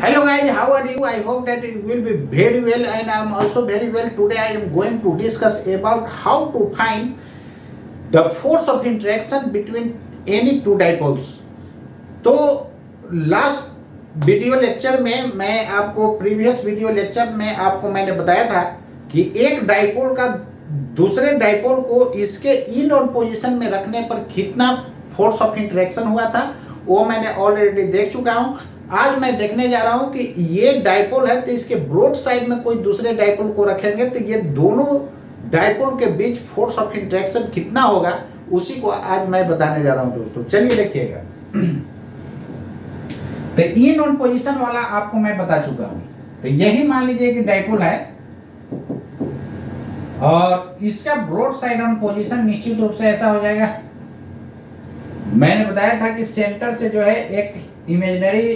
Hello guys, how are you? I hope that you will be very well and I am also very well. Today I am going to discuss about how to find the force of interaction between any two dipoles. तो last video lecture में मैं आपको previous video lecture में आपको मैंने बताया था कि एक डाइपोल का दूसरे डाइपोल को इसके इन ऑन पोजीशन में रखने पर कितना फोर्स ऑफ इंटरेक्शन हुआ था वो मैंने ऑलरेडी देख चुका हूं। आज मैं देखने जा रहा हूं कि ये डाइपोल है तो इसके ब्रॉड साइड में कोई दूसरे डाइपोल को रखेंगे तो ये दोनों डाइपोल के बीच फोर्स ऑफ इंटरेक्शन कितना होगा उसी को आज मैं बताने जा रहा हूं दोस्तों। चलिए देखिएगा। तो इन ऑन पोजीशन वाला आपको मैं बता चुका हूं। तो यही मान लीजिए कि डाइपोल है और इसका ब्रॉड साइड ऑन पोजीशन निश्चित रूप से ऐसा हो जाएगा। मैंने बताया था कि सेंटर से जो है एक इमेजिनरी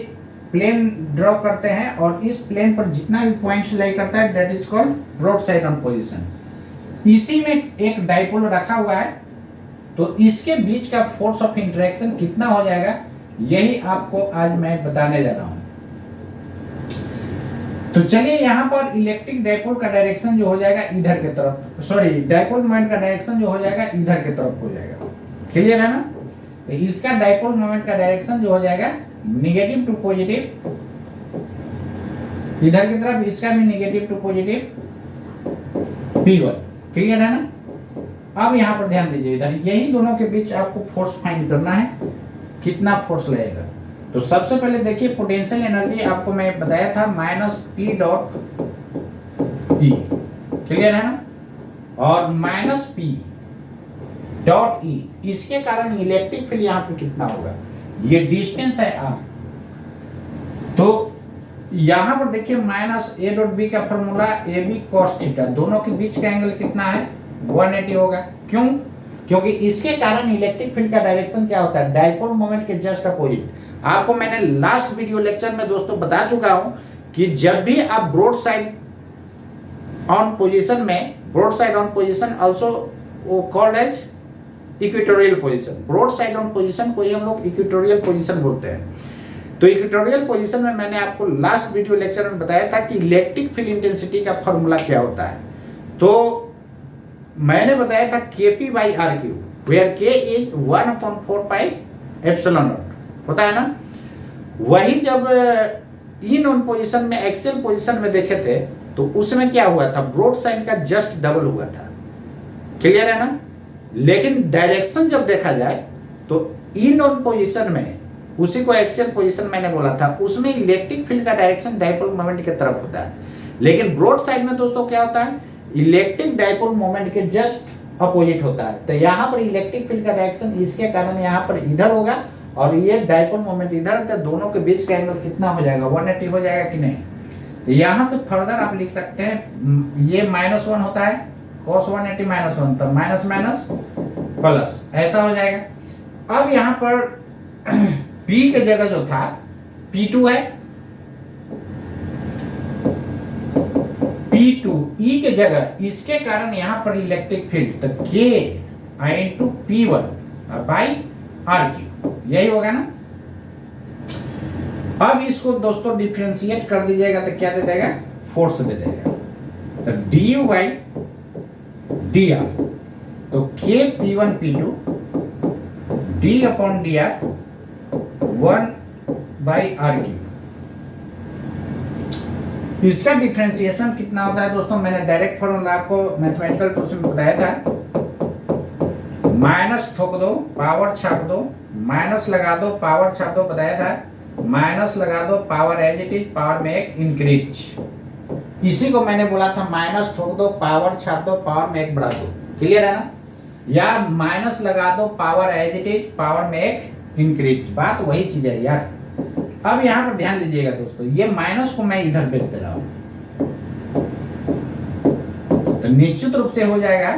प्लेन ड्रॉ करते हैं और इस प्लेन पर जितना भी पॉइंट्स लाई करता है that is called broad side on position. इसी में एक डाइपोल रखा हुआ है तो इसके बीच का फोर्स ऑफ इंटरेक्शन कितना हो जाएगा यही आपको आज मैं बताने जा रहा हूं। तो चलिए यहां पर इलेक्ट्रिक डाइपोल का डायरेक्शन जो हो जाएगा इधर के तरफ, सॉरी डाइपोल मोमेंट का डायरेक्शन जो हो जाएगा इधर के तरफ हो जाएगा। क्लियर है ना? तो इसका डाइपोल मोमेंट का डायरेक्शन जो हो जाएगा निगेटिव टू पॉजिटिव इधर की तरफ, इसका भी negative to positive P1। Clear है ना? अब यहां पर ध्यान दीजिए, इधर यही दोनों के बीच आपको फोर्स फाइंड करना है, कितना फोर्स लगेगा। तो सबसे पहले देखिए पोटेंशियल एनर्जी आपको मैं बताया था minus P dot E। Clear है ना? और माइनस P डॉट E, इसके कारण इलेक्ट्रिक फील्ड यहां पे कितना होगा, ये डिस्टेंस है R। तो यहां पर देखिए माइनस A डॉट B का फॉर्मूला AB cos थीटा, दोनों के बीच का एंगल कितना है 180 होगा। क्यों? क्योंकि इसके कारण इलेक्ट्रिक फील्ड का डायरेक्शन क्या होता है डाइपोल मोमेंट के जस्ट अपोजिट। आपको मैंने लास्ट वीडियो लेक्चर में दोस्तों बता चुका हूं कि जब भी आप ब्रॉड साइड ऑन पोजीशन में, broad side on position also वो called as equatorial position, broad side on position को ही हम लोग इक्वेटोरियल पोजीशन बोलते हैं। तो इक्वेटोरियल पोजीशन में मैंने आपको लास्ट वीडियो लेक्चर में बताया था कि इलेक्ट्रिक फील्ड इंटेंसिटी का फॉर्मूला क्या होता है। तो मैंने बताया था Kp by r q, where K is 1/4 pi epsilon naught होता है ना। वही जब इन ऑन पोजीशन में एक्सियल पोजीशन में देखे थे तो उसमें क्या हुआ था, ब्रॉड साइड का जस्ट डबल हुआ था। क्लियर है ना? लेकिन डायरेक्शन जब देखा जाए तो इन ऑन पोजीशन में, उसी को एक्सियल पोजीशन मैंने बोला था, उसमें इलेक्ट्रिक फील्ड का डायरेक्शन डाइपोल मोमेंट की तरफ होता है। लेकिन ब्रॉड साइड में दोस्तों क्या होता है, इलेक्ट्रिक डाइपोल मोमेंट के जस्ट अपोजिट होता है। तो यहाँ पर इलेक्ट्रिक फील्ड का डायरेक्शन इसके कारण यहाँ पर इधर होगा और ये डाइपोल मोमेंट इधर, तो दोनों के बीच का एंगल कितना हो जाएगा 180 हो जाएगा कि नहीं। तो यहाँ से फर्दर आप लिख सकते हैं ये -1 होता है cos 180 -1, तो माइनस माइनस प्लस ऐसा हो जाएगा। अब यहाँ पर P के जगह जो था P2 है, P2 E के जगह, इसके कारण यहाँ पर इलेक्ट्रिक फील्ड तो K into P1 by RQ, यही होगा ना। अब इसको दोस्तों डिफरेंशिएट कर दीजिएगा तो क्या दे देगा, फोर्स दे देगा। तो du बाई dr, तो K P1 P2 d upon dr 1 by RQ। इसका डिफरेंशिएशन कितना होता है दोस्तों, मैंने डायरेक्ट फॉर्मूला आपको मैथमेटिकल टूल्स में बताया था। माइनस ठोक दो, पावर छाप दो, माइनस लगा दो, पावर छाप दो, बताया था। माइनस लगा दो, power as it is, power में एक इंक्रीज। इसी को मैंने बोला था माइनस ठोक दो, पावर छाप दो, पावर में एक बढ़ा दो। क्लियर है ना? या माइनस लगा दो, power as it is, power में एक इंक्रीज, बात वही चीज है यार। अब यहां पर ध्यान दीजिएगा दोस्तों, ये माइनस को मैं इधर भेज दे रहा हूं तो निश्चित रूप से हो जाएगा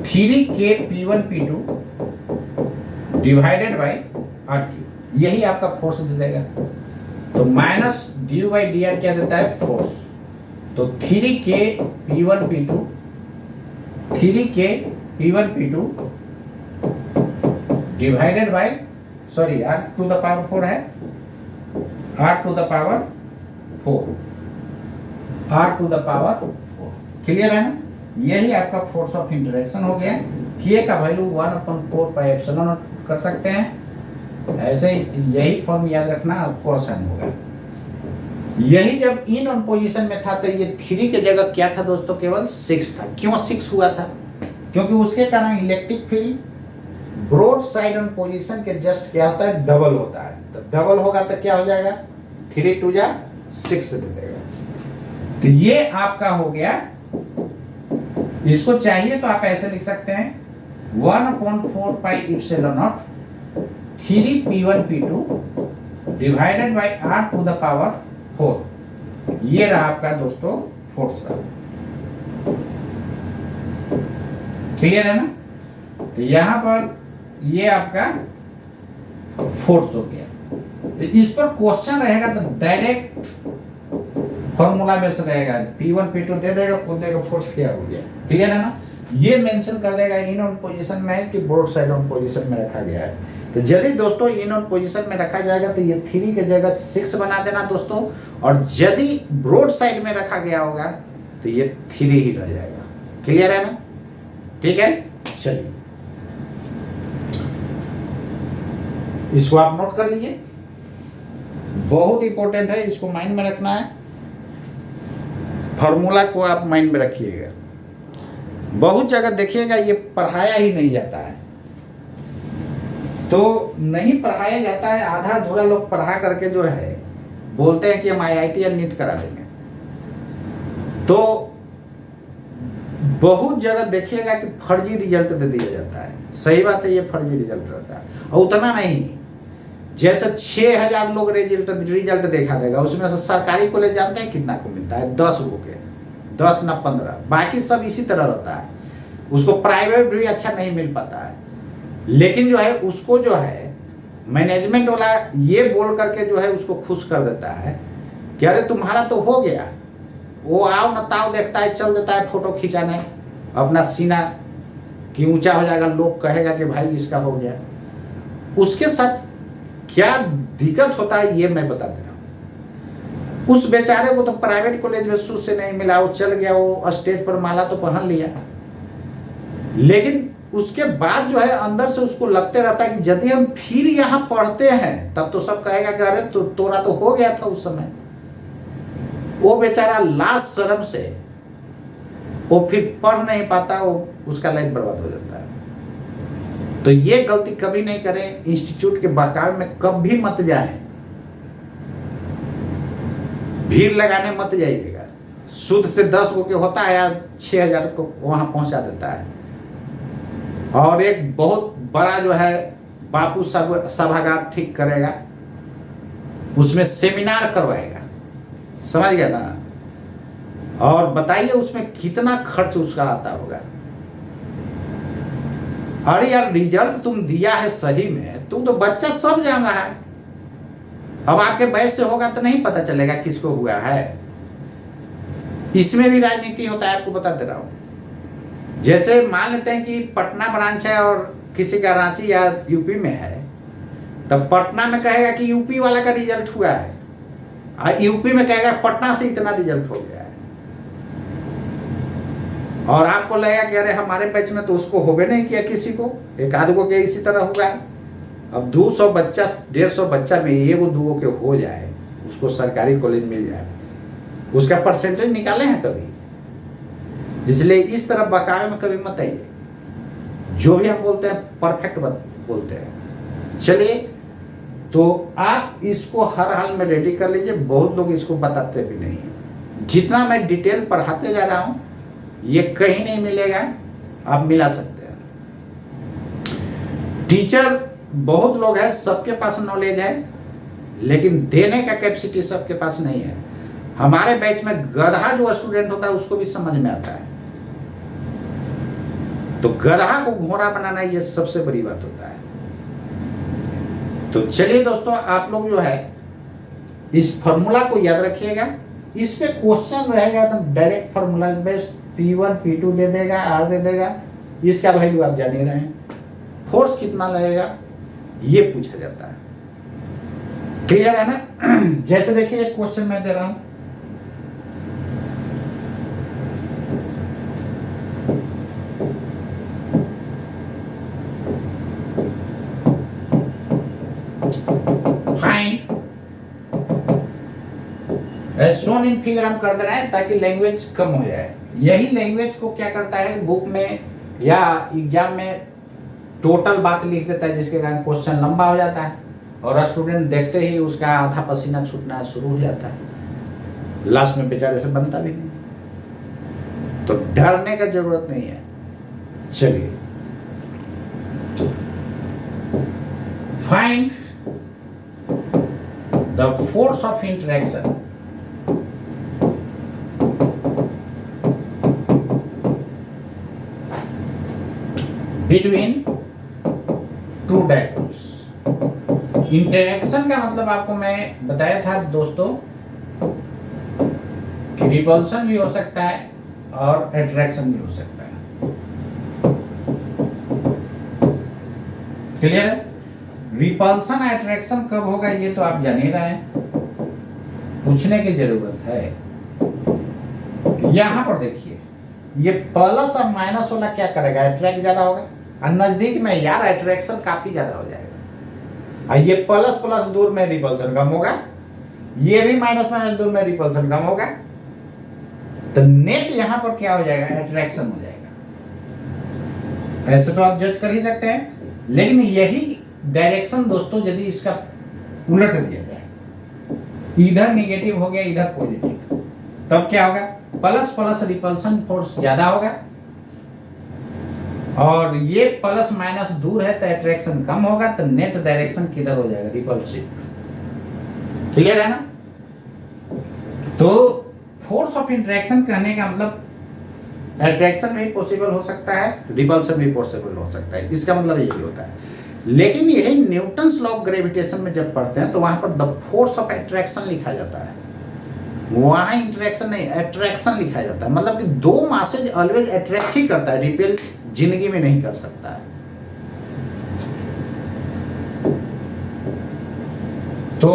3K P1 P2 divided by RQ, यही आपका फोर्स दे देगा। तो minus due by D R क्या देता है, फोर्स। तो 3K P1 P2 3K P1 P2 divided by, sorry r to the power 4 है, r to the power 4, r to the power 4। Clear है ना? यही आपका फोर्स ऑफ इंटरेक्शन हो गया। k का वैल्यू 1/4πε0 कर सकते हैं। ऐसे यही फॉर्म याद रखना, आपको आसान होगा। यही जब इन ऑन पोजीशन में था तो ये 3 की जगह क्या था दोस्तों, केवल 6 था। क्यों 6 हुआ था? क्योंकि उसके कारण electric field broad side on position के जस्ट क्या होता है, डबल होता है। तो डबल होगा तो क्या हो जाएगा, 3 2 6 दे देगा। तो ये आपका हो गया। इसको चाहिए तो आप ऐसे लिख सकते हैं 1/4πε0 3p1p2 divided by r to the power 4। ये रहा आपका दोस्तों फोर्स रहा। क्लियर है ना? तो यहां पर ये आपका फोर्स हो गया। तो इस पर क्वेश्चन रहेगा तो डायरेक्ट फॉर्मूला बेस रहेगा, P1 P2 दे देगा, खुद देगा फोर्स क्या हो गया। क्लियर है ना? ये मेंशन कर देगा इन ऑन पोजीशन में है कि ब्रॉड साइड ऑन पोजीशन में रखा गया है। तो यदि दोस्तों इन ऑन पोजीशन में रखा जाएगा तो ये 3 की जगह 6 बना देना दोस्तों, और यदि ब्रॉड साइड में रखा गया होगा तो ये 3 ही रह जाएगा। क्लियर है ना? ठीक है, चलिए इसको आप नोट कर लीजिए, बहुत इंपॉर्टेंट है, इसको माइंड में रखना है। फॉर्मूला को आप माइंड में रखिएगा। बहुत जगह देखिएगा ये पढ़ाया ही नहीं जाता है, तो नहीं पढ़ाया जाता है। आधा अधूरा लोग पढ़ा करके जो है बोलते हैं कि हम IIT या नीट करा देंगे। तो बहुत जगह देखिएगा कि फर्जी रिजल्ट दे दिया जाता है। सही बात है, ये फर्जी रिजल्ट रहता है। और उतना नहीं, जैसे 6000 लोग रिजल्ट देखा देगा, उसमें से सरकारी कॉलेज जानते हैं कितना को मिलता है, 10 गो के, 10 ना 15, बाकी सब इसी तरह रहता है। उसको प्राइवेट भी अच्छा नहीं मिल पाता है। लेकिन जो है उसको जो है मैनेजमेंट वाला ये बोल करके जो है उसको खुश कर देता है कि अरे तुम्हारा तो हो गया। वो आओ न ताव देखता है, चल देता है फोटो खिंचाने, अपना सीना कि ऊंचा हो जाएगा, लोग कहेगा कि भाई इसका हो गया। उसके साथ क्या दिक्कत होता है ये मैं बता दे रहा हूँ। उस बेचारे को तो प्राइवेट कॉलेज में शुरू से नहीं मिला, वो चल गया, वो स्टेज पर माला तो पहन लिया, लेकिन उसके बाद जो है अंदर से उसको लगते रहता है कि यदि हम फिर यहाँ पढ़ते हैं तब तो सब कहेगा कि अरे तो तोरा तो हो गया था उस समय। वो बेचारा लास्ट शर्म से वो फिर पढ़ नहीं पाता, वो उसका लाइफ बर्बाद हो जाता है। तो ये गलती कभी नहीं करें। इंस्टीट्यूट के बहकावे में कभी मत जाएं, भीड़ लगाने मत जाइएगा। शुद्ध से 10 गो के होता है या 6000 को वहां पहुंचा देता है। और एक बहुत बड़ा जो है बापू सभागार ठीक करेगा, उसमें सेमिनार करवाएगा, समझ गया ना? और बताइए उसमें कितना खर्च उसका आता होगा। अरे यार रिजल्ट तुम दिया है सही में, तुम तो बच्चा सब जान रहा है। अब आपके बैच से होगा तो नहीं पता चलेगा किसको हुआ है। इसमें भी राजनीति होता है, आपको बता दे रहा हूं। जैसे मान लेते हैं कि पटना ब्रांच है और किसी का रांची या यूपी में है, तब पटना में कहेगा कि यूपी वाला का रिजल्ट हुआ है, और यूपी में कहेगा पटना से इतना रिजल्ट हो गया है। और आपको लगेगा कि अरे हमारे बैच में तो उसको होबे नहीं किया, किसी को एक आध को क्या इसी तरह हुआ है। अब 200 बच्चा 150 बच्चा में एगो दूगो के हो जाए, उसको सरकारी कॉलेज मिल जाए, उसका परसेंटेज निकाले हैं कभी? इसलिए इस तरह बकावे में कभी मत आइए। जो भी हम बोलते हैं परफेक्ट बोलते हैं। चलिए, तो आप इसको हर हाल में रेडी कर लीजिए। बहुत लोग इसको बताते भी नहीं है। जितना मैं डिटेल पढ़ाते जा रहा हूं ये कहीं नहीं मिलेगा, आप मिला सकते हैं। टीचर बहुत लोग हैं, सबके पास नॉलेज है, लेकिन देने का कैपेसिटी सबके पास नहीं है। हमारे बैच में गधा जो स्टूडेंट होता है उसको भी समझ में आता है। तो गधा को घोड़ा बनाना ये सबसे बड़ी बात होता है। तो चलिए दोस्तों, आप लोग जो है इस फॉर्मूला को याद रखिएगा। इस पे क्वेश्चन रहेगा तो direct formula based P1 P2 दे देगा, R दे देगा, इसका वैल्यू आप जान ही रहे हैं। फोर्स कितना लगेगा ये पूछा जाता है। क्लियर है ना? जैसे देखिए एक क्वेश्चन मैं दे रहा हूं, find as shown in figure हम कर दे रहे हैं ताकि लैंग्वेज कम हो जाए। यही लैंग्वेज को क्या करता है बुक में या एग्जाम में टोटल बात लिख देता है, जिसके कारण क्वेश्चन लंबा हो जाता है और स्टूडेंट देखते ही उसका आधा पसीना छूटना शुरू हो जाता है, लास्ट में बेचारे से बनता भी नहीं। तो डरने का जरूरत नहीं है। चलिए, find the force of interaction between two dipoles. Interaction का मतलब आपको मैं बताया था दोस्तों कि रिपल्सन भी हो सकता है और अट्रैक्शन भी हो सकता है। क्लियर है? रिपल्सन अट्रैक्शन कब होगा ये तो आप जान ही रहे हैं, पूछने की जरूरत है। यहां पर देखिए, ये प्लस और माइनस वाला क्या करेगा, अट्रैक्ट ज्यादा होगा और नजदीक में यार अट्रैक्शन काफी ज्यादा हो जाएगा। और ये प्लस प्लस दूर में रिपल्सन कम होगा, ये भी माइनस माइनस दूर में रिपल्सन कम होगा, तो नेट यहां पर क्या हो जाएगा, अट्रैक्शन हो जाएगा। ऐसे तो आप जज कर ही सकते हैं, लेकिन यही डायरेक्शन दोस्तों यदि इसका उलट दिया जाए, इधर नेगेटिव हो गया इधर पॉजिटिव, तब क्या होगा, प्लस प्लस रिपल्सन फोर्स ज्यादा होगा और ये प्लस माइनस दूर है तो अट्रैक्शन कम होगा, तो नेट डायरेक्शन किधर हो जाएगा, रिपल्सिव। क्लियर है ना? तो फोर्स ऑफ इंटरेक्शन कहने का मतलब अट्रैक्शन भी पॉसिबल हो सकता है, रिपल्सन भी पॉसिबल हो सकता है, इसका मतलब यही होता है। लेकिन यही न्यूटन्स लॉ ऑफ ग्रेविटेशन में जब पढ़ते हैं तो वहां पर द फोर्स ऑफ अट्रैक्शन लिखा जाता है, वहां इंटरेक्शन नहीं अट्रैक्शन लिखा जाता है। मतलब कि दो मासेज ऑलवेज अट्रैक्ट ही करता है, रिपेल जिंदगी में नहीं कर सकता है। तो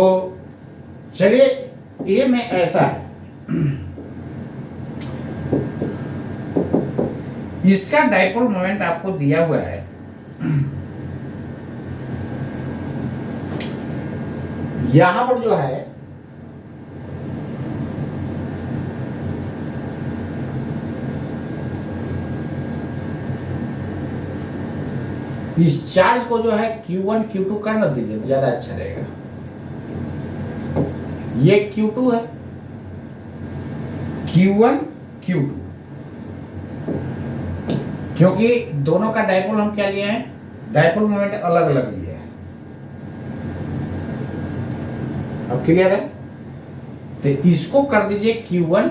चलिए, ये में ऐसा है, इसका डाइपोल मोमेंट आपको दिया हुआ है, यहां पर जो है इस चार्ज को जो है Q1 Q2 कर न दीजिए, ज्यादा अच्छा रहेगा। ये Q2 है, Q1 Q2, क्योंकि दोनों का डाइपोल हम क्या लिए हैं, डाइपोल मोमेंट अलग अलग लिए हैं। अब क्लियर है? तो इसको कर दीजिए Q1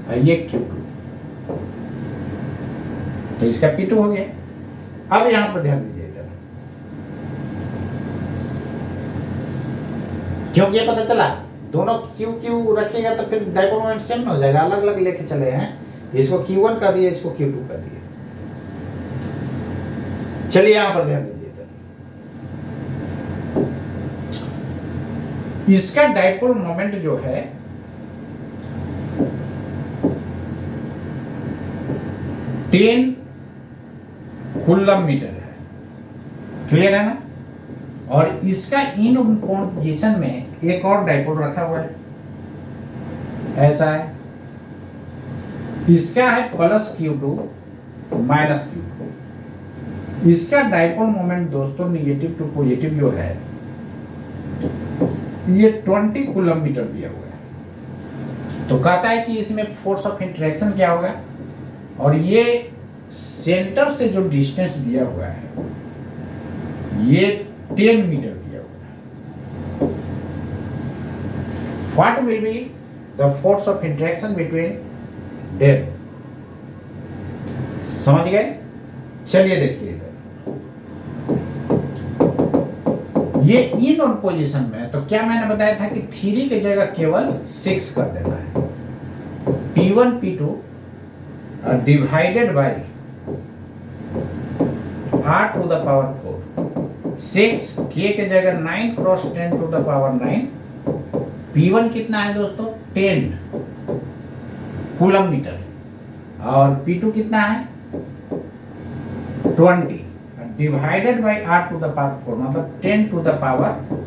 और ये Q2, तो इसका P2 हो गया। अब यहां पर ध्यान दीजिए जरा, क्योंकि ये पता चला दोनों Q Q रखिएगा तो फिर डाइपोल मोमेंट सेम हो जाएगा, अलग अलग लेके चले हैं। इसको Q1 कर दिए, इसको Q2 कर दिए। चलिए यहां पर ध्यान दीजिए, इसका डाइपोल मोमेंट जो है टेन कूलम मीटर है। क्लियर है ना? और इसका इन पोजीशन में एक और डाइपोल रखा हुआ है, ऐसा है, इसका है प्लस Q2 माइनस Q2। इसका डाइपोल मोमेंट दोस्तों निगेटिव टू पॉजिटिव जो है ये 20 कूलम मीटर दिया हुआ है। तो कहता है कि इसमें फोर्स ऑफ इंटरेक्शन क्या होगा, और ये सेंटर से जो डिस्टेंस दिया हुआ है ये 10 मीटर दिया हुआ है। What will be the force of interaction between them? समझ गए? चलिए देखिए इधर, ये इन और पोजीशन में, तो क्या मैंने बताया था कि 3 की जगह केवल 6 कर देना है, P1 P2 divided by R to the power 4, 6 k के जगह 9 cross 10 to the power 9। P1 कितना है दोस्तों 10 कूलम मीटर, और P2 कितना है 20 divided by R to the power 4, मतलब 10 टू द पावर 4।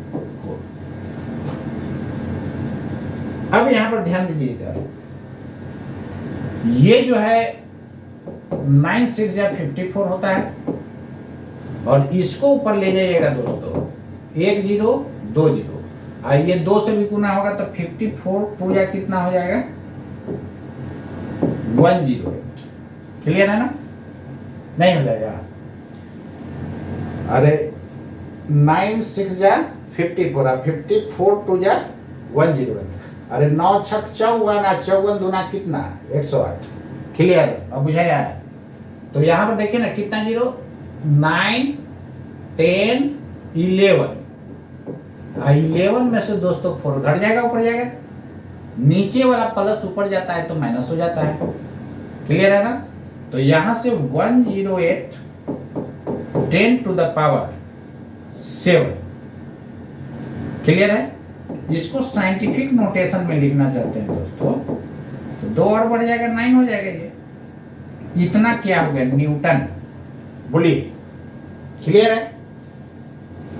अब यहां पर ध्यान दीजिए इधर, ये जो है 9 6 या 54 होता है, और इसको ऊपर ले जाइएगा दोस्तों 1 0 2 0, ये 2 से भी गुना होगा तो 54 टू या कितना हो जाएगा 108। क्लियर है ना? नहीं हो जाएगा? अरे 9 6 जा 54, 54 टू जा 108। अरे 9 6 54, 54 दूना कितना 108। क्लियर? अब बुझाया है? तो यहां पर देखिए ना कितना जीरो 9 10 11, 11 में से दोस्तों 4 घट जाएगा, ऊपर जाएगा, नीचे वाला प्लस ऊपर जाता है तो माइनस हो जाता है। क्लियर है ना? तो यहां से 108 10 टू द पावर 7। क्लियर है? इसको साइंटिफिक नोटेशन में लिखना चाहते हैं दोस्तों तो 2 और बढ़ जाएगा 9 हो जाएगा। ये इतना क्या हो गया न्यूटन, बोलिए। क्लियर है?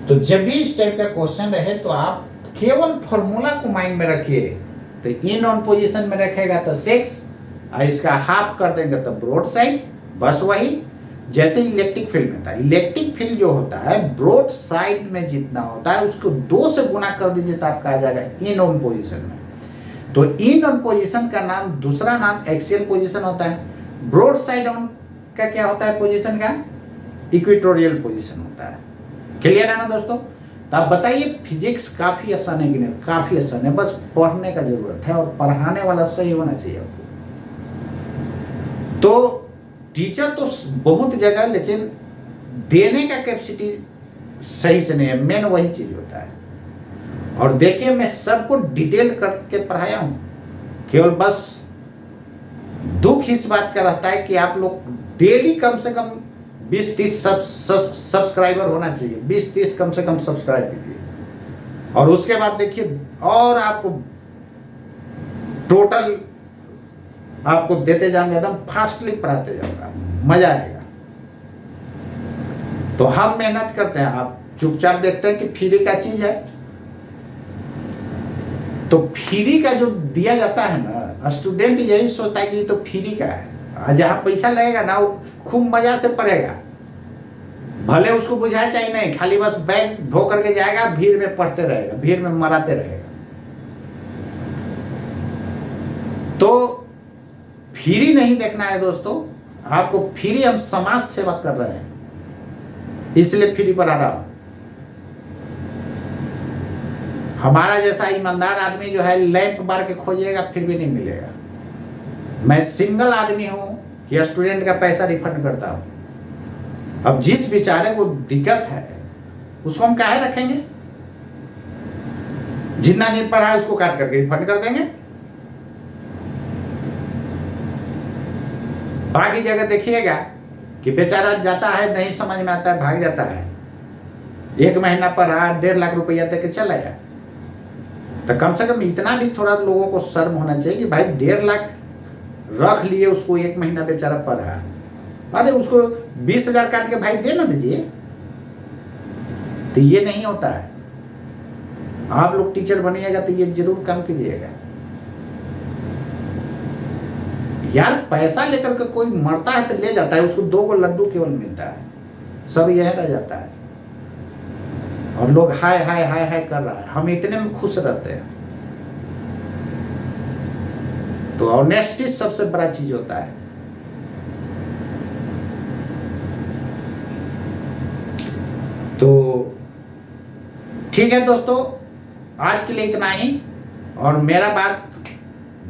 तो जब भी इस टाइप का क्वेश्चन रहे तो आप केवल फॉर्मूला को माइंड में रखिए। तो इन ऑन पोजीशन में रखेगा तो 6, इसका हाफ कर देंगे तो ब्रॉड साइड, बस वही जैसे इलेक्ट्रिक फील्ड में था। इलेक्ट्रिक फील्ड जो होता है ब्रॉड साइड में जितना होता है उसको 2 से गुना कर दीजिए तो आपका आ जाएगा इन ऑन पोजीशन में। तो इन ऑन पोजीशन का नाम, दूसरा नाम एक्सियल पोजीशन होता है। ब्रॉड साइड ऑन का क्या होता है पोजीशन का? इक्वेटोरियल पोजीशन होता है। क्लियर है ना दोस्तों? तो आप बताइए, फिजिक्स काफी आसान है कि नहीं? काफी आसान है, बस पढ़ने का जरूरत है और पढ़ाने वाला सही होना चाहिए आपको। तो टीचर तो बहुत जगह, लेकिन देने का कैपेसिटी सही से नहीं है, मेन वही चीज होता है। और देखिए मैं सबको डिटेल करके पढ़ाया हूं, केवल बस दुख इस बात का रहता है कि आप लोग डेली कम से कम 20-30 सब्सक्राइबर होना चाहिए। 20-30 कम से कम सब्सक्राइब कीजिए, और उसके बाद देखिए और आपको टोटल आपको देते जाएंगे, एकदम फास्टली पढ़ाते जाऊंगा, मजा आएगा। तो हम मेहनत करते हैं, आप चुपचाप देखते हैं कि फ्री का चीज है। तो फ्री का जो दिया जाता है ना, स्टूडेंट यही सोचता है कि ये तो फ्री का है, जहां पैसा लगेगा ना वो खूब मजा से पढ़ेगा, भले उसको बुझाए चाहिए नहीं, खाली बस बैग ढो करके जाएगा, भीड़ में पढ़ते रहेगा, भीड़ में मराते रहेगा। तो फ्री नहीं देखना है दोस्तों, आपको फ्री, हम समाज सेवा कर रहे हैं इसलिए फ्री पढ़ा रहा हूं। हमारा जैसा ईमानदार आदमी जो है लैंप बार के खोजिएगा फिर भी नहीं मिलेगा। मैं सिंगल आदमी हूं कि स्टूडेंट का पैसा रिफंड करता हूं। अब जिस बेचारे को दिक्कत है उसको हम काहे रखेंगे? जितना नहीं पढ़ा है उसको काट करके रिफंड कर देंगे। बाकी जगह देखिएगा कि बेचारा जाता है, नहीं समझ में आता है, भाग जाता है, 1 महीना पढ़ा 1.5 लाख रुपया दे के चला गया। तो कम से कम इतना भी थोड़ा लोगों को शर्म होना चाहिए कि भाई 1.5 लाख रख लिए, उसको 1 महीना बेचारा पढ़ा, अरे उसको 20,000 काट के भाई दे ना दीजिए। तो ये नहीं होता है। आप लोग टीचर बनिएगा तो ये जरूर काम कीजिएगा यार। पैसा लेकर के कोई मरता है तो ले जाता है, उसको 2 गो लड्डू केवल मिलता है, सब यह रह जाता है, और लोग हाय हाय हाय हाय कर रहा है, हम इतने में खुश रहते हैं। तो ऑनेस्टी सबसे बड़ा चीज होता है। तो ठीक है दोस्तों, आज के लिए इतना ही, और मेरा बात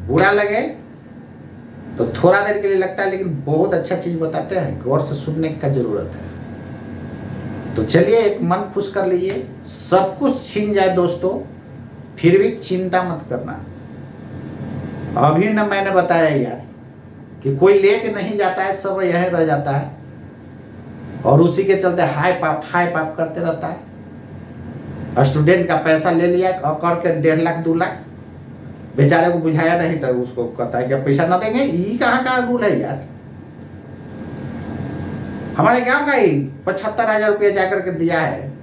बुरा लगे तो थोड़ा देर के लिए लगता है, लेकिन बहुत अच्छा चीज बताते हैं, गौर से सुनने का जरूरत है। तो चलिए एक मन खुश कर लीजिए, सब कुछ छीन जाए दोस्तों फिर भी चिंता मत करना। अभी ना मैंने बताया यार कि कोई लेके नहीं जाता है, सब यह रह जाता है, और उसी के चलते हाई पाप करते रहता है। स्टूडेंट का पैसा ले लिया और करके 1.5 लाख 2 लाख, बेचारे को बुझाया नहीं तो उसको कहता है कि पैसा ना देंगे। ये कहाँ का रूल है यार। हमारे गांव का ही 75,000 रुपया जाकर के दिया है